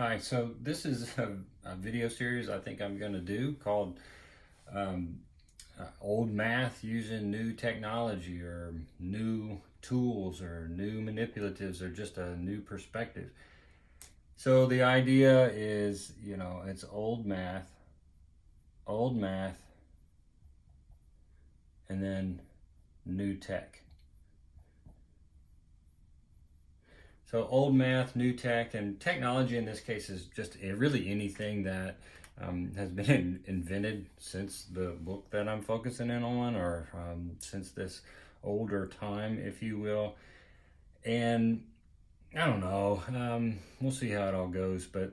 Hi, so this is a video series I think I'm going to do called um, Old Math Using New Technology or New Tools or New Manipulatives or just a new perspective. So the idea is, it's old math, and then new tech. So old math, new tech, and technology in this case is just really anything that has been invented since the book that I'm focusing in on, or since this older time, if you will. And I don't know, we'll see how it all goes. But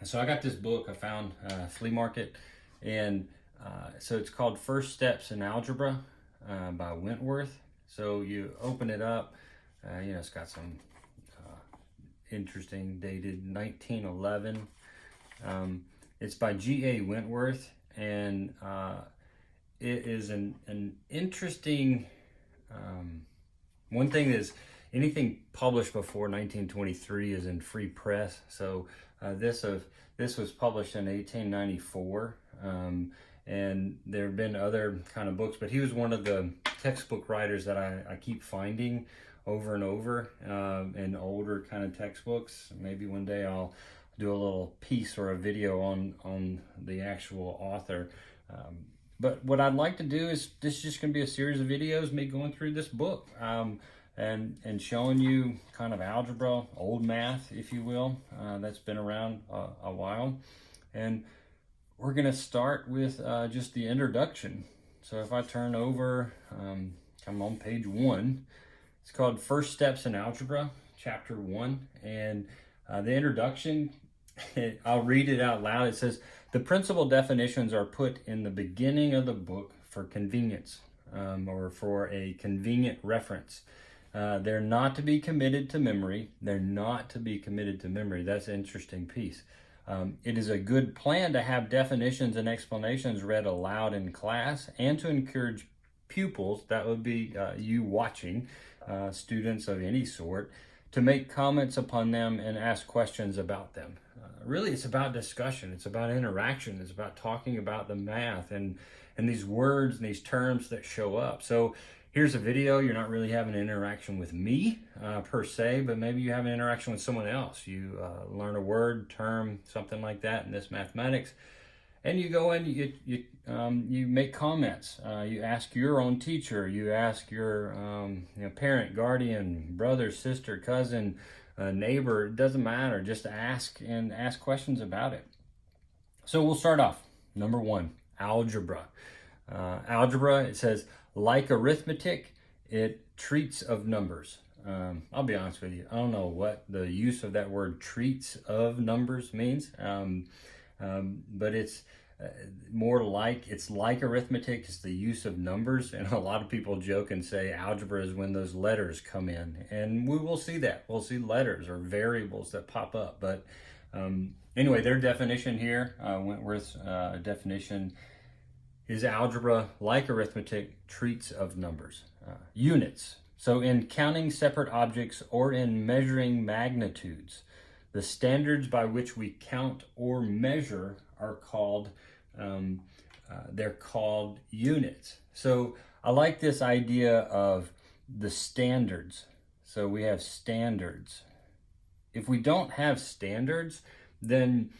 so I got this book I found flea market, and so it's called First Steps in Algebra by Wentworth. So you open it up, it's got some interesting, dated 1911. It's by G.A. Wentworth, and it is an interesting. One thing is, anything published before 1923 is in free press. So this was published in 1894, and there have been other kind of books, but he was one of the textbook writers that I keep finding over and over in older kind of textbooks. Maybe one day I'll do a little piece or a video on the actual author. But what I'd like to do is, this is just going to be a series of videos, me going through this book and showing you kind of algebra, old math, if you will, that's been around a while. And we're going to start with just the introduction. So if I turn over, I'm on page 1. It's called First Steps in Algebra, Chapter 1. And the introduction, I'll read it out loud. It says, the principal definitions are put in the beginning of the book for convenience, or for a convenient reference. They're not to be committed to memory. They're not to be committed to memory. That's an interesting piece. It is a good plan to have definitions and explanations read aloud in class and to encourage pupils, that would be you watching, students of any sort, to make comments upon them and ask questions about them. Really, it's about discussion. It's about interaction. It's about talking about the math and these words and these terms that show up. So here's a video. You're not really having an interaction with me per se, but maybe you have an interaction with someone else. You learn a word, term, something like that in this mathematics, and you go in, you make comments. You ask your own teacher. You ask your parent, guardian, brother, sister, cousin, neighbor. It doesn't matter. Just ask and ask questions about it. So we'll start off. Number 1, algebra. Algebra, it says, like arithmetic, it treats of numbers. I'll be honest with you. I don't know what the use of that word treats of numbers means. But it's more like, it's like arithmetic. It's the use of numbers, and a lot of people joke and say algebra is when those letters come in, and we will see that. We'll see letters or variables that pop up. But anyway, their definition here, Wentworth's definition, is algebra, like arithmetic, treats of numbers. Units. So in counting separate objects or in measuring magnitudes, the standards by which we count or measure are called, they're called units. So I like this idea of the standards. So we have standards. If we don't have standards, then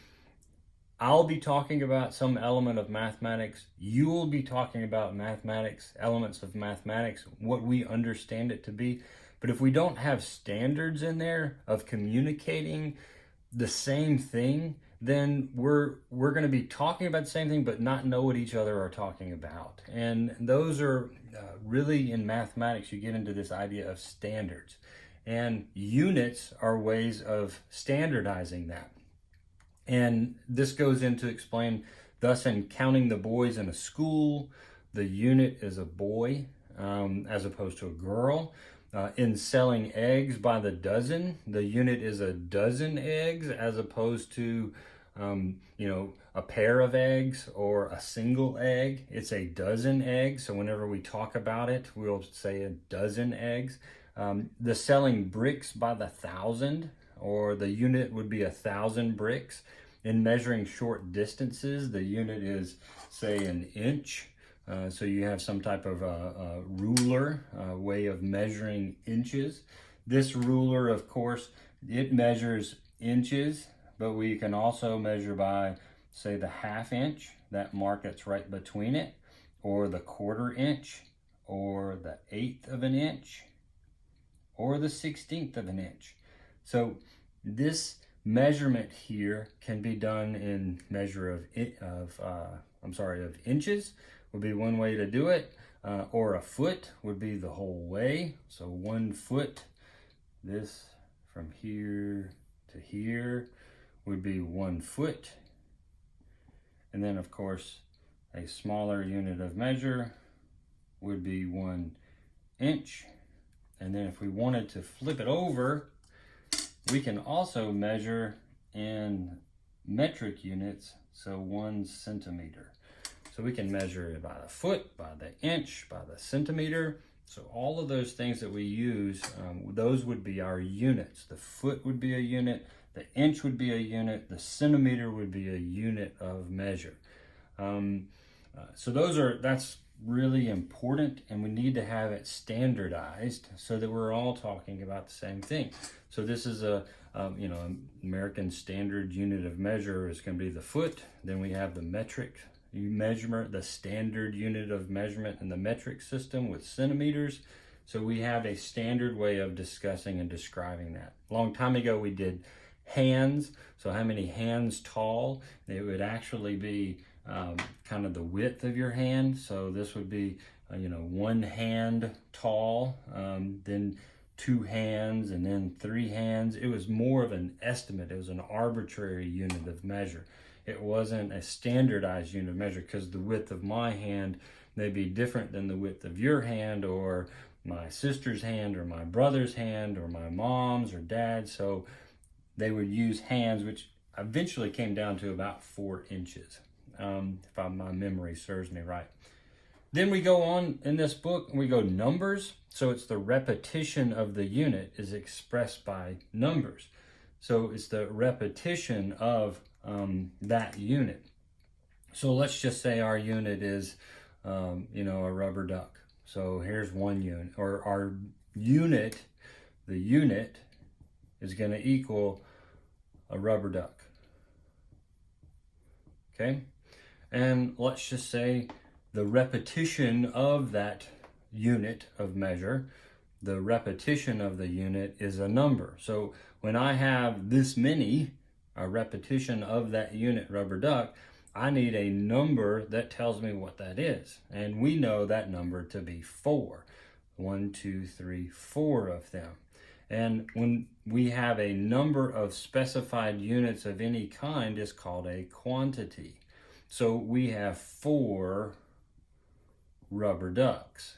I'll be talking about some element of mathematics. You will be talking about mathematics, elements of mathematics, what we understand it to be. But if we don't have standards in there of communicating the same thing, then we're going to be talking about the same thing but not know what each other are talking about. And those are really, in mathematics, you get into this idea of standards. And units are ways of standardizing that. And this goes into explain, thus in counting the boys in a school, the unit is a boy as opposed to a girl. In selling eggs by the dozen, the unit is a dozen eggs as opposed to, a pair of eggs or a single egg. It's a dozen eggs. So whenever we talk about it, we'll say a dozen eggs. The selling bricks by the thousand, or the unit would be 1,000 bricks. In measuring short distances, the unit is, say, an inch. So you have some type of ruler, way of measuring inches. This ruler, of course, it measures inches, but we can also measure by, say, the ½ inch, that mark that's right between it, or the ¼ inch, or the 1/8 of an inch, or the 1/16 of an inch. So this measurement here can be done in measure of inches would be one way to do it, or a foot would be the whole way. So 1 foot, this from here to here would be 1 foot. And then of course a smaller unit of measure would be 1 inch. And then if we wanted to flip it over, we can also measure in metric units, so 1 centimeter. So we can measure it by the foot, by the inch, by the centimeter. So all of those things that we use, those would be our units. The foot would be a unit, the inch would be a unit, the centimeter would be a unit of measure. So that's really important, and we need to have it standardized so that we're all talking about the same thing. So this is American standard unit of measure is going to be the foot. Then we have the metric measurement, the standard unit of measurement in the metric system with centimeters. So we have a standard way of discussing and describing that. A long time ago we did hands. So how many hands tall? It would actually be kind of the width of your hand. So this would be 1 hand tall, then 2 hands, and then 3 hands. It was more of an estimate. It was an arbitrary unit of measure. It wasn't a standardized unit of measure, because the width of my hand may be different than the width of your hand, or my sister's hand, or my brother's hand, or my mom's or dad's. So they would use hands, which eventually came down to about 4 inches, if my memory serves me right. Then we go on in this book and we go numbers. So it's the repetition of the unit is expressed by numbers. So it's the repetition of that unit. So let's just say our unit is, a rubber duck. So here's 1 unit, or our unit, the unit is going to equal a rubber duck. Okay? And let's just say the repetition of that unit of measure, the repetition of the unit is a number. So when I have this many, a repetition of that unit rubber duck, I need a number that tells me what that is. And we know that number to be 4. 1, 2, 3, 4 of them. And when we have a number of specified units of any kind, is called a quantity. So we have 4 rubber ducks.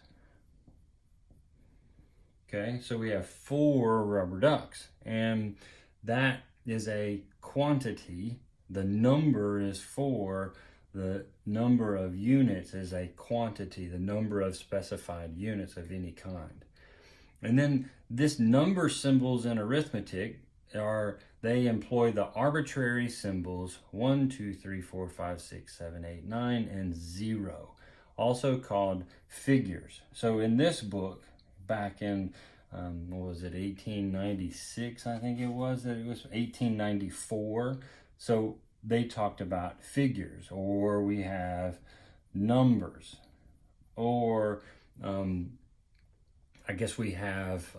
Okay, so we have 4 rubber ducks, and that is a quantity. The number is 4. The number of units is a quantity, the number of specified units of any kind. And then this number symbols in arithmetic they employ the arbitrary symbols 1, 2, 3, 4, 5, 6, 7, 8, 9, and 0, also called figures. So in this book, back in, 1896, I think it was 1894. So they talked about figures, or we have numbers, or I guess we have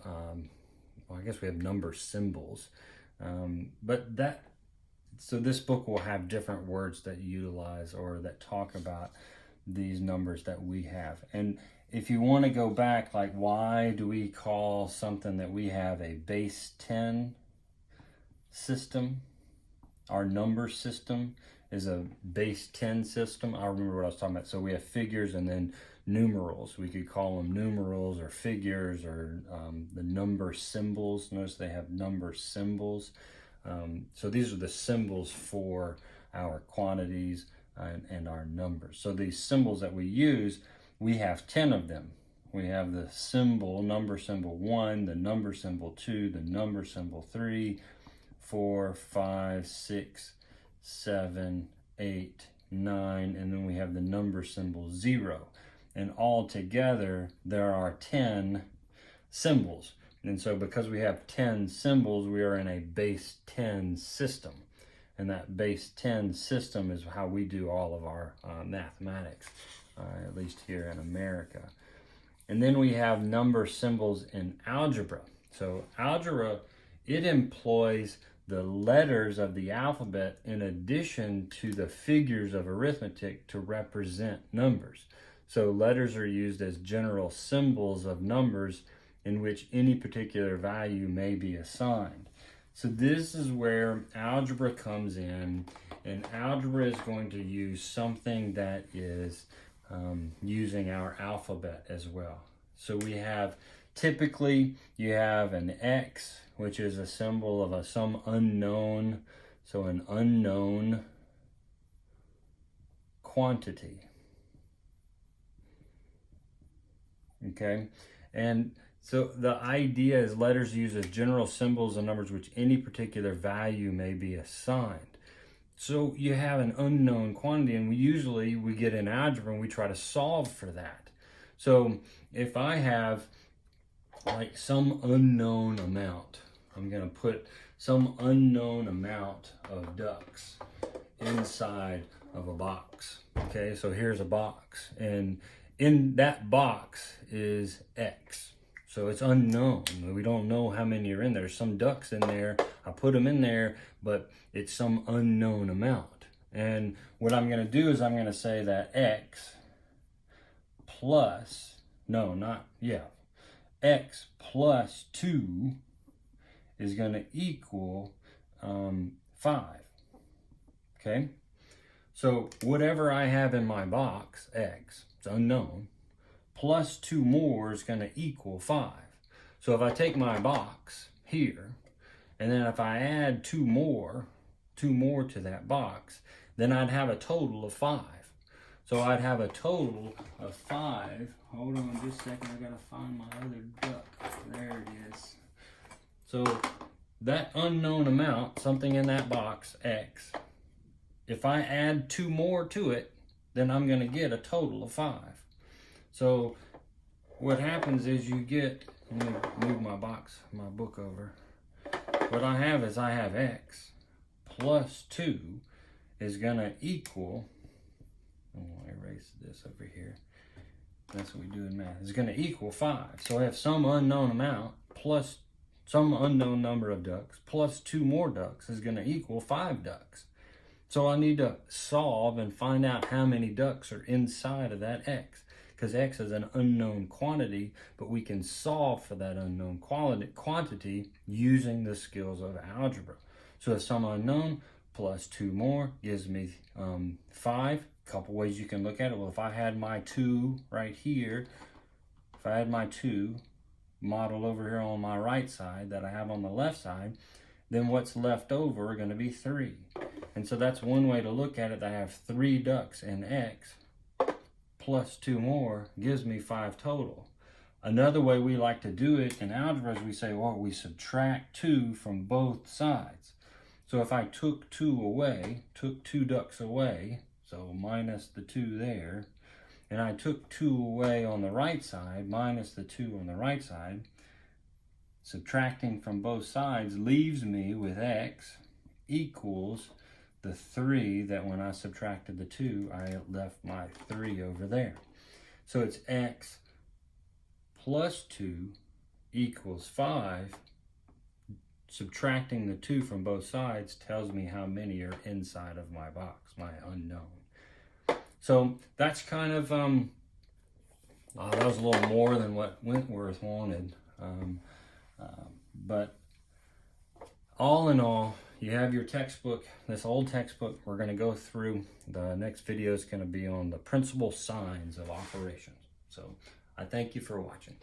number symbols. So this book will have different words that utilize or that talk about these numbers that we have. And if you want to go back, like, why do we call something that we have a base 10 system? Our number system is a base 10 system. I remember what I was talking about. So we have figures and then numerals. We could call them numerals or figures, or the number symbols. Notice they have number symbols. So these are the symbols for our quantities and our numbers. So these symbols that we use, we have 10 of them. We have the symbol, number symbol 1, the number symbol 2, the number symbol 3, 4, 5, 6, 7, 8, 9, and then we have the number symbol 0. And all together, there are 10 symbols. And so because we have 10 symbols, we are in a base 10 system. And that base 10 system is how we do all of our mathematics, at least here in America. And then we have number symbols in algebra. So algebra, it employs the letters of the alphabet in addition to the figures of arithmetic to represent numbers. So letters are used as general symbols of numbers in which any particular value may be assigned. So this is where algebra comes in, and algebra is going to use something that is using our alphabet as well. So we have, typically you have an X, which is a symbol of some unknown, so an unknown quantity. Okay, and so the idea is letters used as general symbols of numbers which any particular value may be assigned. So you have an unknown quantity, and we get in algebra and we try to solve for that. So if I have like some unknown amount, I'm going to put some unknown amount of ducks inside of a box. Okay, so here's a box, and in that box is X. So it's unknown. We don't know how many are in there. There's some ducks in there. I put them in there, but it's some unknown amount. And what I'm going to do is I'm going to say that X plus, X plus 2 is going to equal 5. Okay? So whatever I have in my box, X, it's unknown, plus 2 more is going to equal 5. So if I take my box here, and then if I add 2 more to that box, then I'd have a total of 5. So I'd have a total of 5. Hold on just a second, I gotta find my other duck. There it is. So that unknown amount, something in that box, X, if I add 2 more to it, then I'm gonna get a total of 5. So what happens is you get, let me move my book over. What I have is I have X plus 2 is gonna equal, I'm gonna erase this over here. That's what we do in math. It's gonna equal 5. So I have some unknown amount plus some unknown number of ducks plus 2 more ducks is gonna equal 5 ducks. So I need to solve and find out how many ducks are inside of that X, because X is an unknown quantity, but we can solve for that unknown quantity using the skills of algebra. So if some unknown plus 2 more gives me 5. A couple ways you can look at it. Well, if I had my 2 right here, if I had my 2 modeled over here on my right side that I have on the left side, then what's left over are going to be 3. And so that's one way to look at it. I have 3 ducks in X plus 2 more gives me 5 total. Another way we like to do it in algebra is we say, well, we subtract 2 from both sides. So if I took 2 away, took 2 ducks away, so minus the 2 there, and I took 2 away on the right side, minus the 2 on the right side, subtracting from both sides leaves me with X equals the 3 that when I subtracted the 2, I left my 3 over there. So it's X plus 2 equals 5. Subtracting the 2 from both sides tells me how many are inside of my box, my unknown. So that's kind of, that was a little more than what Wentworth wanted. But all in all, you have your textbook, this old textbook. We're going to go through. The next video is going to be on the principal signs of operations. So I thank you for watching.